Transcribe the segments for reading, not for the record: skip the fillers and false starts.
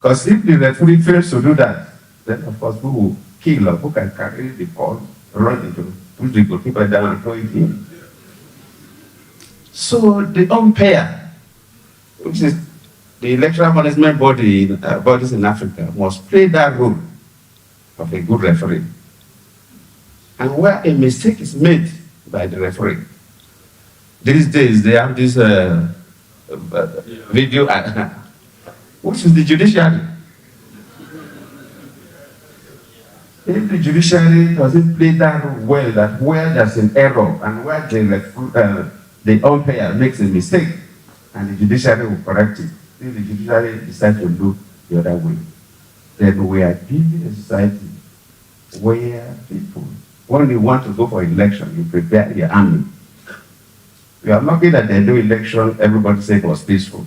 Because if the referee fails to do that, then of course who will kill or who can carry the ball, run into, push the goalkeeper down and throw it in. So the umpire, which is the electoral management bodies in Africa, must play that role of a good referee. And where a mistake is made by the referee, these days they have this video, which is the judiciary. If the judiciary doesn't play that well, that where there's an error and where the umpire makes a mistake, and the judiciary will correct it. If the judiciary decides to look the other way, then we are building a society where people, when they want to go for election, you prepare your army. We are lucky that they do election, everybody said it was peaceful.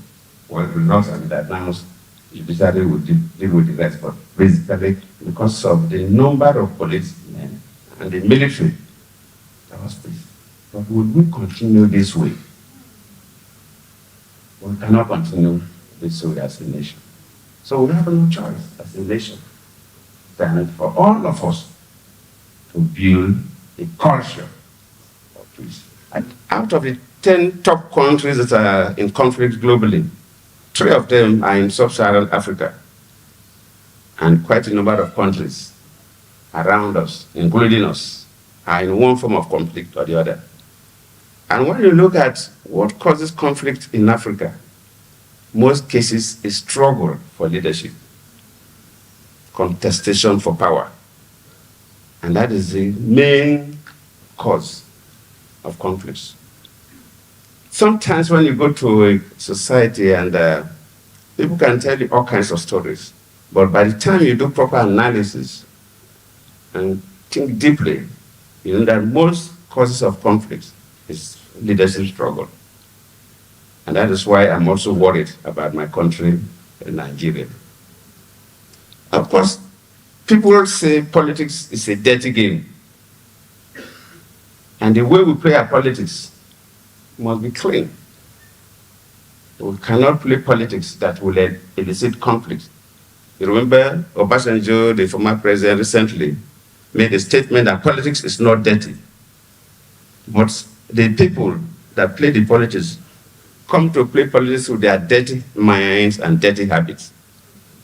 Well, the results have been announced, the judiciary will deal with the rest, but basically, because of the number of policemen and the military, that was peace. But would we continue this way? We cannot continue this way as a nation. So we have no choice as a nation than for all of us to build a culture of peace. And out of the 10 top countries that are in conflict globally, 3 of them are in sub-Saharan Africa, and quite a number of countries around us, including us, are in one form of conflict or the other. And when you look at what causes conflict in Africa, most cases is struggle for leadership, contestation for power. And that is the main cause of conflicts. Sometimes when you go to a society and people can tell you all kinds of stories, but by the time you do proper analysis and think deeply, you know that most causes of conflict is leadership struggle. And that is why I'm also worried about my country, Nigeria. Of course, people say politics is a dirty game. And the way we play our politics must be clean. We cannot play politics that will elicit conflict. You remember Obasanjo, the former president, recently made a statement that politics is not dirty. But the people that play the politics come to play politics with their dirty minds and dirty habits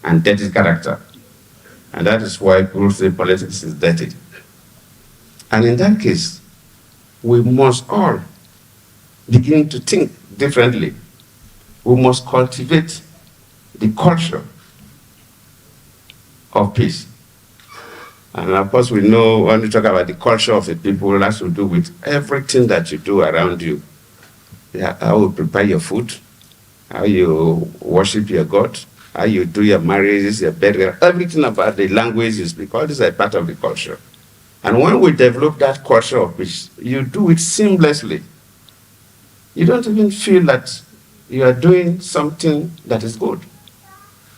and dirty character. And that is why people say politics is dirty. And in that case, we must all begin to think differently. We must cultivate the culture of peace. And of course, we know when we talk about the culture of the people, it has to do with everything that you do around you. Yeah, how you prepare your food, how you worship your God, how you do your marriages, your burial, everything about the language you speak, all these are part of the culture. And when we develop that culture of peace, you do it seamlessly. You don't even feel that you are doing something that is good.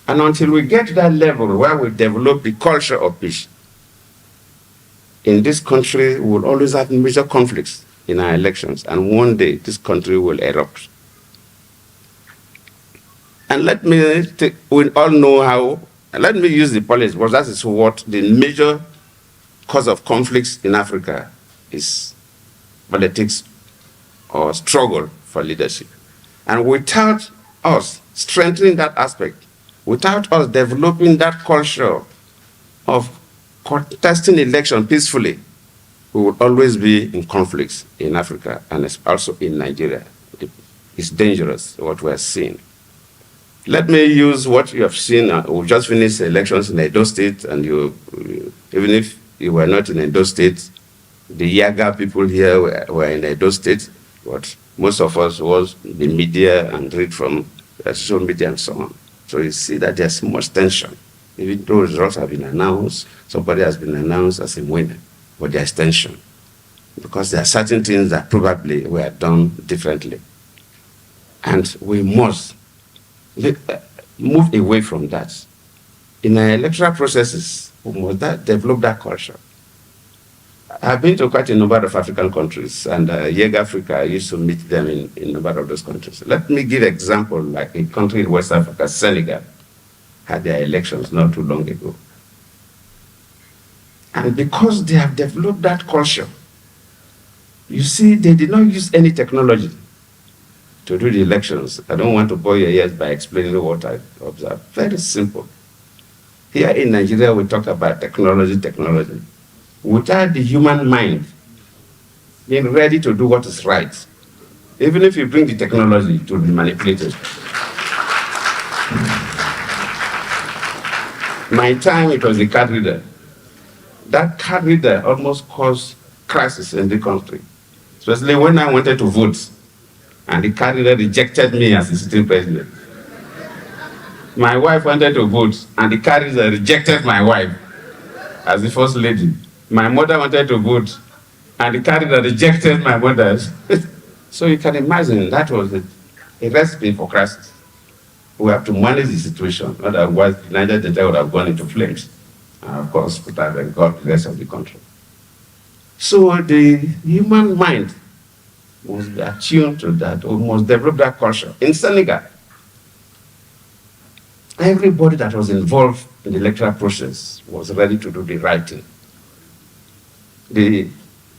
And until we get to that level where we develop the culture of peace, in this country, we will always have major conflicts in our elections, and one day this country will erupt. And we all know how, let me use the politics, because that is what the major cause of conflicts in Africa is: politics or struggle for leadership. And without us strengthening that aspect, without us developing that culture of contesting election peacefully, we will always be in conflicts in Africa and also in Nigeria. It's dangerous, what we are seeing. Let me use what you have seen. We just finished elections in Edo State, and even if you were not in Edo State, the Yaga people here were in Edo State, but most of us was the media and read from social media and so on. So you see that there's much tension. Even though results have been announced, somebody has been announced as a winner, but there's tension, because there are certain things that probably were done differently. And we must move away from that. In our electoral processes, we must develop that culture. I've been to quite a number of African countries, and YEG Africa, I used to meet them in a number of those countries. Let me give an example, like a country in West Africa, Senegal, had their elections not too long ago. And because they have developed that culture, you see, they did not use any technology to do the elections. I don't want to bore your ears by explaining what I observed. Very simple. Here in Nigeria, we talk about technology. Without the human mind being ready to do what is right, even if you bring the technology, it will be manipulated. My time, it was the card reader. That card reader almost caused crisis in the country, especially when I wanted to vote, and the card reader rejected me as the sitting president. My wife wanted to vote, and the card reader rejected my wife as the first lady. My mother wanted to vote, and the card reader rejected my mother. So you can imagine that was a recipe for crisis. We have to manage the situation, otherwise Niger Delta would have gone into flames. And of course, would have engulfed the rest of the country. So the human mind must be attuned to that, or must develop that culture. In Senegal, everybody that was involved in the electoral process was ready to do the right thing. The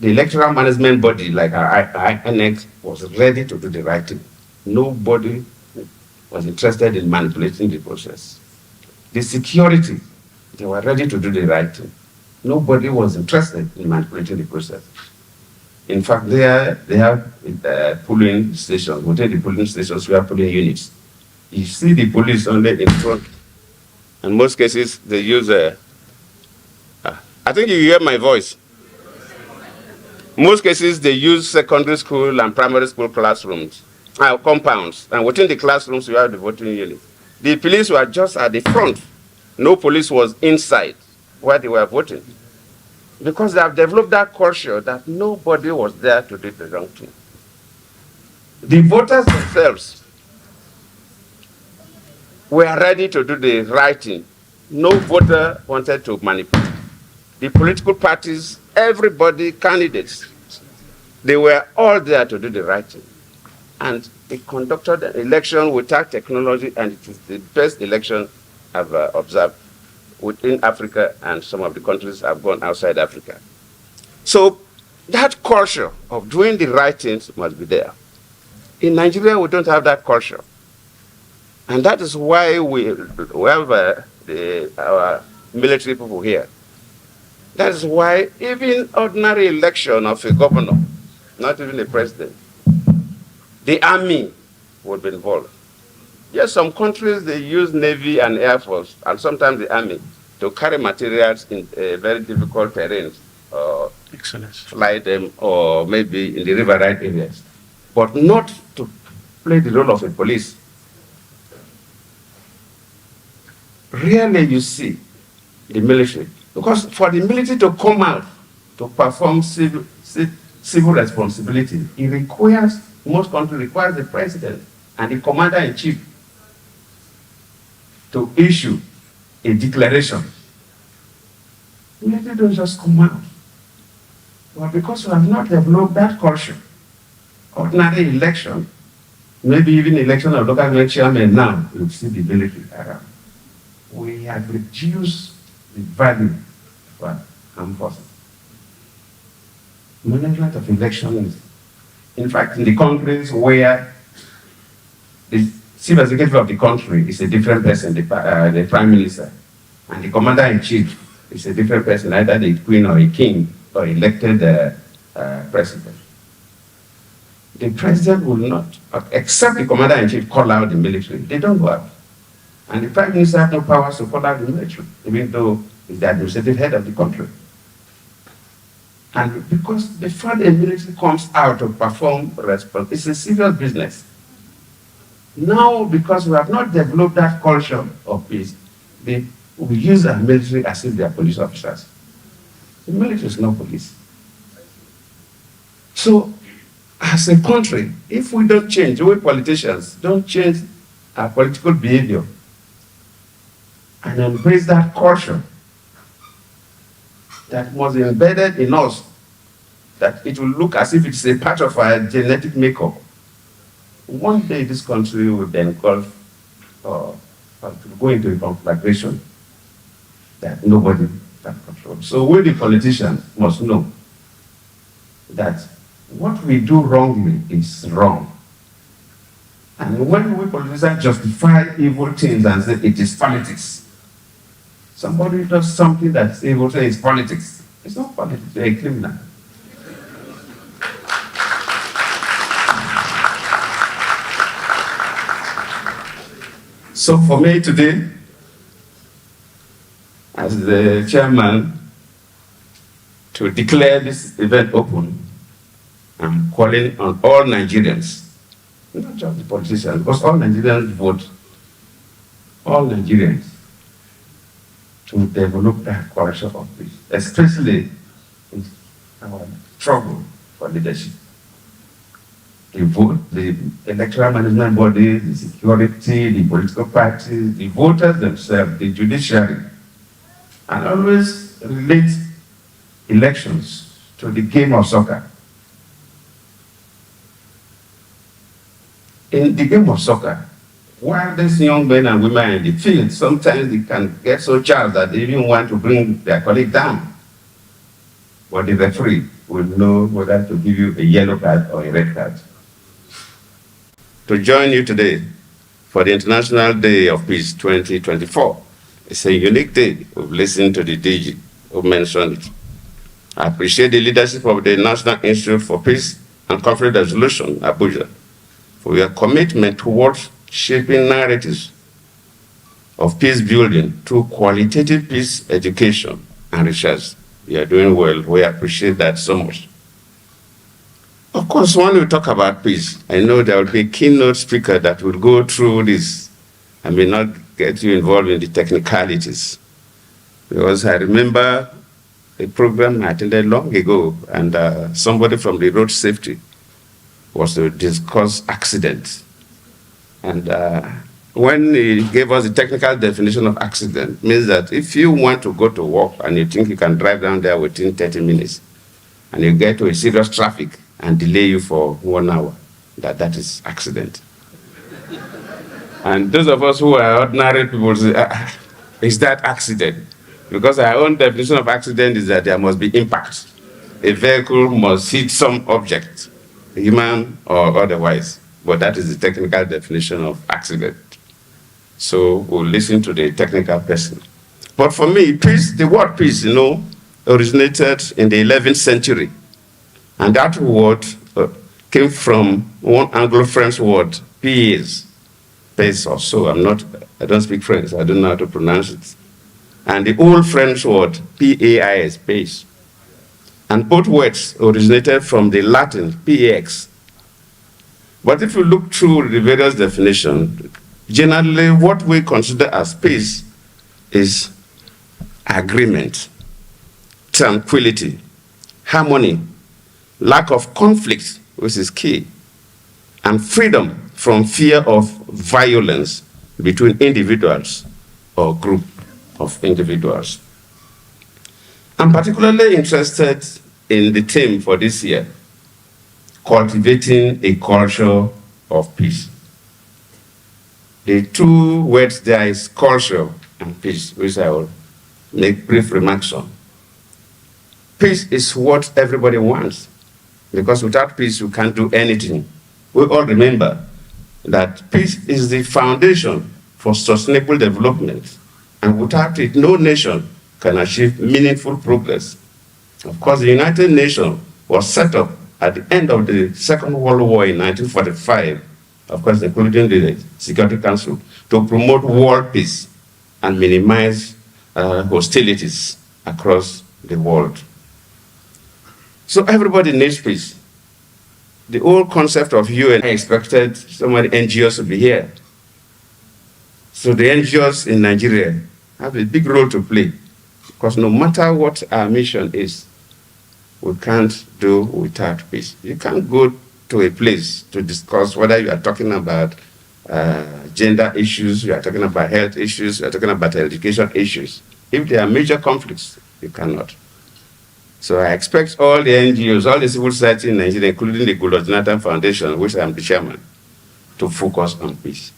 electoral management body, like our Inec, was ready to do the right thing. Nobody was interested in manipulating the process. The security, they were ready to do the right thing. Nobody was interested in manipulating the process. In fact, they have polling stations. Within the polling stations, we have polling units. You see the police only in front. In most cases, they use I think you hear my voice. Most cases, they use secondary school and primary school classrooms, compounds. And within the classrooms, you have the voting unit. The police were just at the front. No police was inside where they were voting. Because they have developed that culture that nobody was there to do the wrong thing. The voters themselves were ready to do the right thing. No voter wanted to manipulate. The political parties, everybody, candidates, they were all there to do the right thing. And they conducted an election without technology, and it is the best election I've observed within Africa, and some of the countries have gone outside Africa. So that culture of doing the right things must be there. In Nigeria, we don't have that culture. And that is why we have our military people here. That is why even ordinary election of a governor, not even a president, the army would be involved. Yes, some countries, they use Navy and Air Force, and sometimes the army, to carry materials in very difficult terrains, or fly them, or maybe in the riverine areas, but not to play the role of a police. Rarely you see the military, because for the military to come out to perform civil responsibility, it requires, most countries requires the president and the commander-in-chief to issue a declaration. Military don't just come out. But because we have not developed that culture, ordinary election, maybe even election of local government chairman now, you'll see the military around. We have reduced the value for armed forces. Management of elections, in fact, in the countries where the chief executive of the country is a different person, the prime minister, and the commander-in-chief is a different person, either the queen or a king or elected president. The president will not, except the commander-in-chief, call out the military. They don't go out. And the prime minister has no powers to call out the military, even though he's the administrative head of the country. And because before the military comes out to perform response, it's a serious business. Now, because we have not developed that culture of peace, we use our military as if they are police officers. The military is not police. So, as a country, if we don't change, we politicians don't change our political behavior and embrace that culture that was embedded in us, that it will look as if it's a part of our genetic makeup, one day this country will be engulfed to go into a conflagration that nobody can control. So we, the politicians, must know that what we do wrongly is wrong. And when we politicians justify evil things and say it is politics, somebody does something that's evil, say it's politics. It's not politics, you're a criminal. So for me today, as the chairman, to declare this event open, I'm calling on all Nigerians, not just the politicians, because all Nigerians vote, all Nigerians, to develop that culture of peace, especially in our struggle for leadership. The vote, the electoral management body, the security, the political parties, the voters themselves, the judiciary, and always relate elections to the game of soccer. In the game of soccer, while these young men and women are in the field, sometimes they can get so charged that they even want to bring their colleague down. But the referee will know whether to give you a yellow card or a red card. To join you today for the International Day of Peace 2024. It's a unique day. We've listened to the DG who mentioned it. I appreciate the leadership of the National Institute for Peace and Conflict Resolution, Abuja, for your commitment towards shaping narratives of peace building through qualitative peace education and research. You are doing well. We appreciate that so much. Of course, when we talk about peace, I know there will be a keynote speaker that will go through this. I may not get you involved in the technicalities, because I remember a program I attended long ago, and somebody from the road safety was to discuss accidents. And when he gave us the technical definition of accident, means that if you want to go to work and you think you can drive down there within 30 minutes, and you get to a serious traffic and delay you for 1 hour, that is accident. And those of us who are ordinary people say, is that accident? Because our own definition of accident is that there must be impact. A vehicle must hit some object, human or otherwise. But that is the technical definition of accident. So we'll listen to the technical person. But for me, peace, the word peace, originated in the 11th century. And that word came from one Anglo-French word, paix or so. I don't speak French, I don't know how to pronounce it. And the old French word, PAIS, paix. And both words originated from the Latin, pax. But if you look through the various definitions, generally what we consider as peace is agreement, tranquility, harmony, lack of conflict, which is key, and freedom from fear of violence between individuals or group of individuals. I'm particularly interested in the theme for this year, cultivating a culture of peace. The two words there is culture and peace, which I will make brief remarks on. Peace is what everybody wants, because without peace, you can't do anything. We all remember that peace is the foundation for sustainable development, and without it, no nation can achieve meaningful progress. Of course, the United Nations was set up at the end of the Second World War in 1945, of course, including the Security Council, to promote world peace and minimize hostilities across the world. So everybody needs peace. The whole concept of UN, I expected so many NGOs to be here. So the NGOs in Nigeria have a big role to play, because no matter what our mission is, we can't do without peace. You can't go to a place to discuss whether you are talking about gender issues, you are talking about health issues, you are talking about education issues. If there are major conflicts, you cannot. So I expect all the NGOs, all the civil society in Nigeria, including the Goodluck Foundation, which I am the chairman, to focus on peace.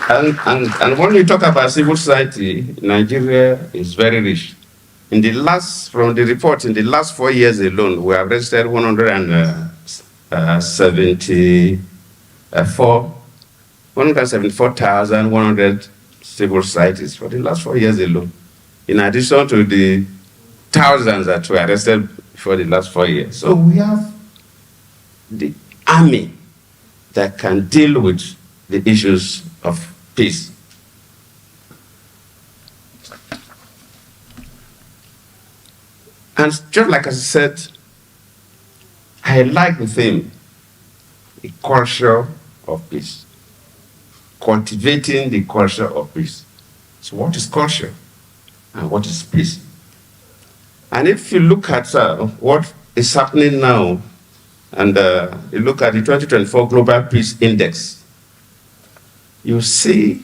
And when we talk about civil society, Nigeria is very rich. From the report, in the last 4 years alone, we have registered 174,100 civil societies for the last 4 years alone, in addition to the thousands that were arrested for the last 4 years. So we have the army that can deal with the issues of peace. And just like I said, I like the theme, the culture of peace, cultivating the culture of peace. So what is culture and what is peace? And if you look at what is happening now, and you look at the 2024 Global Peace Index, you see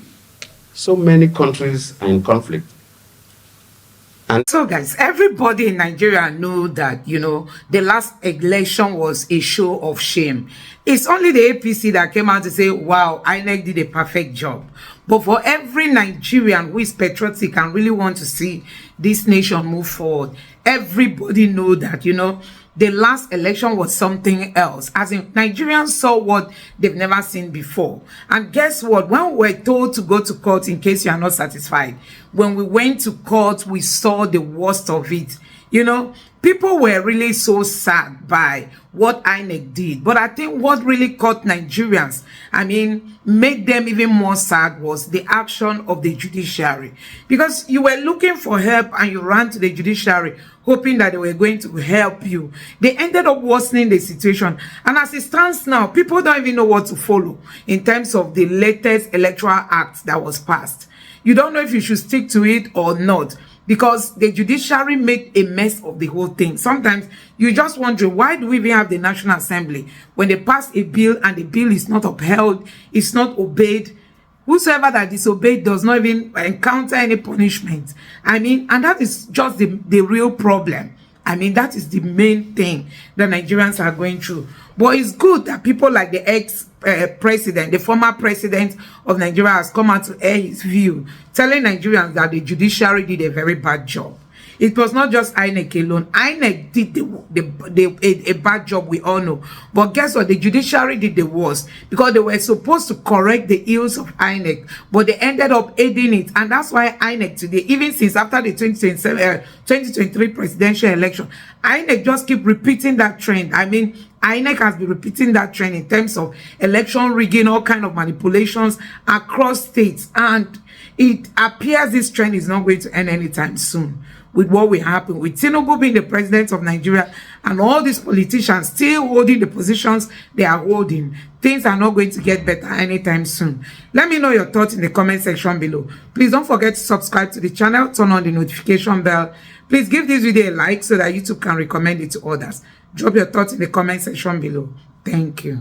so many countries are in conflict. And so guys, everybody in Nigeria know that, the last election was a show of shame. It's only the APC that came out to say, wow, INEC did a perfect job. But for every Nigerian who is patriotic and really want to see this nation move forward, everybody know that, the last election was something else. As in, Nigerians saw what they've never seen before. And guess what? When we were told to go to court, in case you are not satisfied, when we went to court, we saw the worst of it. People were really so sad by what INEC did. But I think what really caught Nigerians, made them even more sad, was the action of the judiciary. Because you were looking for help and you ran to the judiciary hoping that they were going to help you. They ended up worsening the situation. And as it stands now, people don't even know what to follow in terms of the latest electoral act that was passed. You don't know if you should stick to it or not, because the judiciary made a mess of the whole thing. Sometimes you just wonder, why do we even have the National Assembly when they pass a bill and the bill is not upheld, it's not obeyed? Whosoever that disobeyed does not even encounter any punishment. And that is just the real problem. That is the main thing that Nigerians are going through. But it's good that people like the ex-president, the former president of Nigeria, has come out to air his view, telling Nigerians that the judiciary did a very bad job. It was not just INEC alone. INEC did a bad job, we all know. But guess what? The judiciary did the worst, because they were supposed to correct the ills of INEC, but they ended up aiding it. And that's why INEC today, even since after the 2023 presidential election, INEC just keep repeating that trend. INEC has been repeating that trend in terms of election rigging, all kind of manipulations across states. And it appears this trend is not going to end anytime soon. With what will happen with Tinubu being the president of Nigeria and all these politicians still holding the positions they are holding, things are not going to get better anytime soon. Let me know your thoughts in the comment section below. Please don't forget to subscribe to the channel, turn on the notification bell. Please give this video a like so that YouTube can recommend it to others. Drop your thoughts in the comment section below. Thank you.